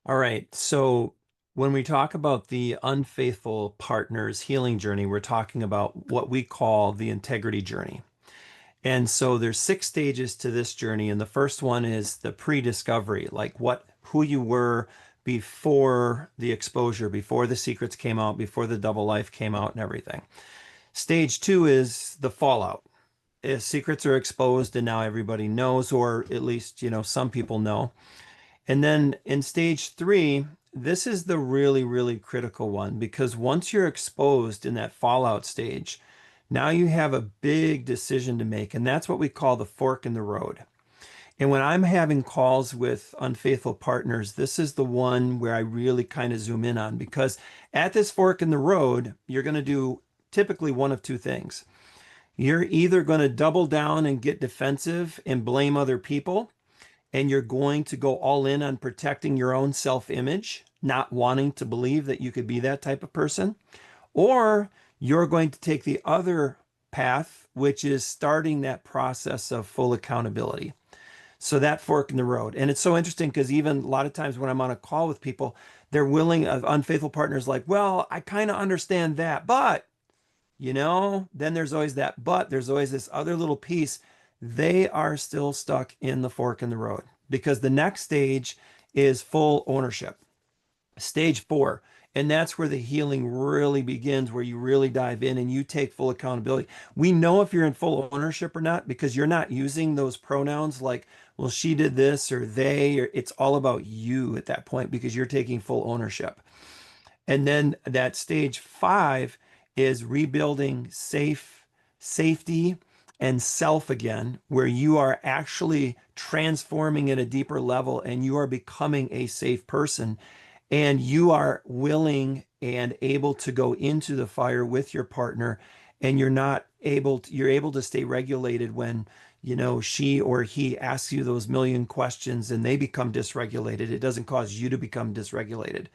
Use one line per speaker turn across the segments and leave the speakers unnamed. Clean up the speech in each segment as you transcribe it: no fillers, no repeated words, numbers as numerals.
All right. So when we talk about the unfaithful partner's healing journey, we're talking about what we call the integrity journey. And so there's 6 stages to this journey. And the first one is the pre-discovery, like who you were before the exposure, before the secrets came out, before the double life came out and everything. Stage two is the fallout. Secrets are exposed and now everybody knows, or at least, some people know. And then in stage three, this is the really, really critical one because once you're exposed in that fallout stage, now you have a big decision to make. And that's what we call the fork in the road. And when I'm having calls with unfaithful partners, this is the one where I really kind of zoom in on because at this fork in the road, you're going to do typically one of two things. You're either going to double down and get defensive and blame other people, and you're going to go all in on protecting your own self-image, not wanting to believe that you could be that type of person, or you're going to take the other path, which is starting that process of full accountability. So that fork in the road. And it's so interesting because even a lot of times when I'm on a call with people, they're willing, unfaithful partners, like, well, I kind of understand that, but then there's always that, but there's always this other little piece. They are still stuck in the fork in the road because the next stage is full ownership. Stage four. And that's where the healing really begins, where you really dive in and you take full accountability. We know if you're in full ownership or not because you're not using those pronouns like, well, she did this or they, or it's all about you at that point because you're taking full ownership. And then that stage five is rebuilding safety and self again, where you are actually transforming at a deeper level and you are becoming a safe person and you are willing and able to go into the fire with your partner and you're able to stay regulated when she or he asks you those million questions and they become dysregulated. It doesn't cause you to become dysregulated.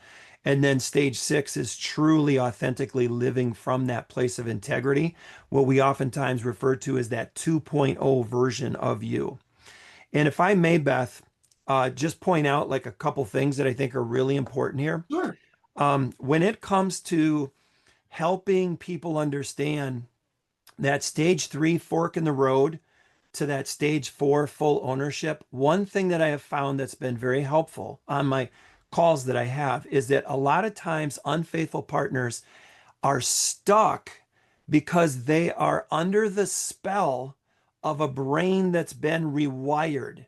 And then stage six is truly authentically living from that place of integrity, what we oftentimes refer to as that 2.0 version of you. And if I may, Beth, just point out like a couple things that I think are really important here.
Sure.
When it comes to helping people understand that stage three fork in the road to that stage four full ownership, one thing that I have found that's been very helpful on my calls that I have is that a lot of times unfaithful partners are stuck because they are under the spell of a brain that's been rewired.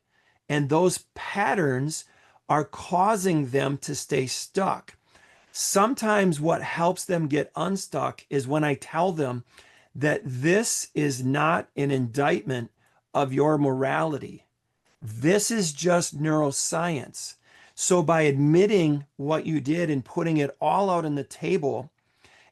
And those patterns are causing them to stay stuck. Sometimes what helps them get unstuck is when I tell them that this is not an indictment of your morality. This is just neuroscience. So by admitting what you did and putting it all out on the table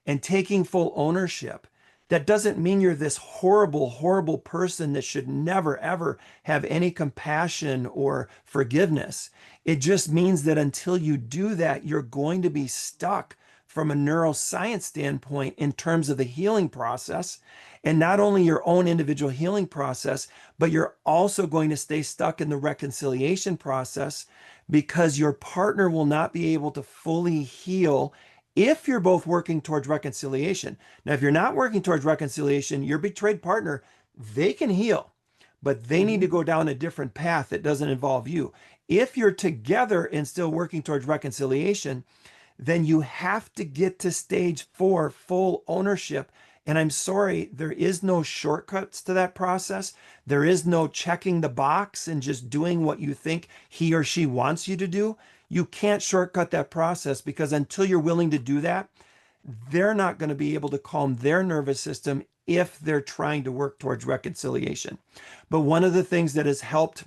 and taking full ownership, that doesn't mean you're this horrible, horrible person that should never, ever have any compassion or forgiveness. It just means that until you do that, you're going to be stuck from a neuroscience standpoint in terms of the healing process. And not only your own individual healing process, but you're also going to stay stuck in the reconciliation process because your partner will not be able to fully heal if you're both working towards reconciliation. Now, if you're not working towards reconciliation, your betrayed partner, they can heal, but they need to
Mhm.
go down a different path that doesn't involve you. If you're together and still working towards reconciliation, then you have to get to stage four, full ownership. And I'm sorry, there is no shortcuts to that process. There is no checking the box and just doing what you think he or she wants you to do. You can't shortcut that process because until you're willing to do that, they're not going to be able to calm their nervous system if they're trying to work towards reconciliation. But one of the things that has helped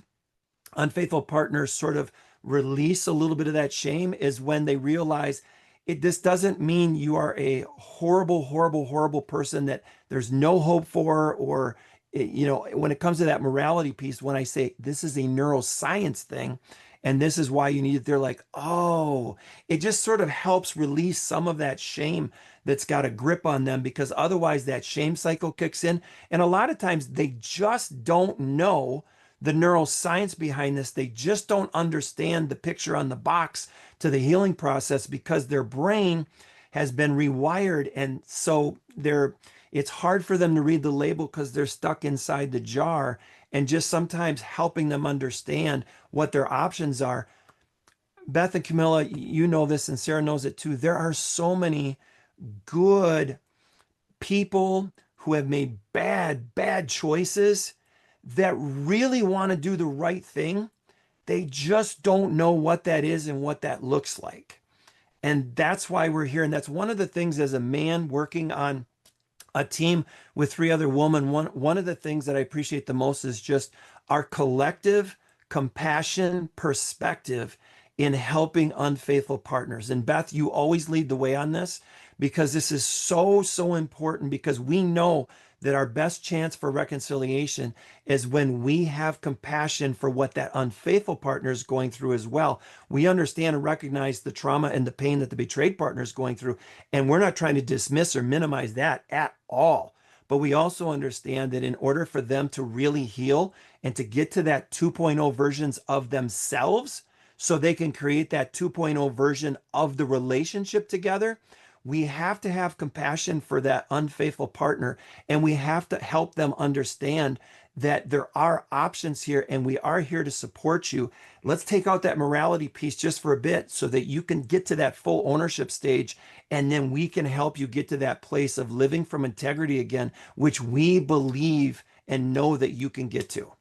unfaithful partners sort of release a little bit of that shame is when they realize this doesn't mean you are a horrible, horrible, horrible person that there's no hope for, or, when it comes to that morality piece, when I say this is a neuroscience thing and this is why you need it, they're like, oh, it just sort of helps release some of that shame that's got a grip on them because otherwise that shame cycle kicks in. And a lot of times they just don't know the neuroscience behind this. They just don't understand the picture on the box to the healing process because their brain has been rewired. And so it's hard for them to read the label because they're stuck inside the jar, and just sometimes helping them understand what their options are. Beth and Camilla, you know this, and Sarah knows it too. There are so many good people who have made bad choices that really want to do the right thing. They just don't know what that is and what that looks like. And that's why we're here. And that's one of the things as a man working on a team with three other women. One of the things that I appreciate the most is just our collective compassion perspective in helping unfaithful partners. And Beth, you always lead the way on this because this is so important, because we know that our best chance for reconciliation is when we have compassion for what that unfaithful partner is going through as well. We understand and recognize the trauma and the pain that the betrayed partner is going through, and we're not trying to dismiss or minimize that at all. But we also understand that in order for them to really heal and to get to that 2.0 versions of themselves, so they can create that 2.0 version of the relationship together, we have to have compassion for that unfaithful partner, and we have to help them understand that there are options here and we are here to support you. Let's take out that morality piece just for a bit so that you can get to that full ownership stage, and then we can help you get to that place of living from integrity again, which we believe and know that you can get to.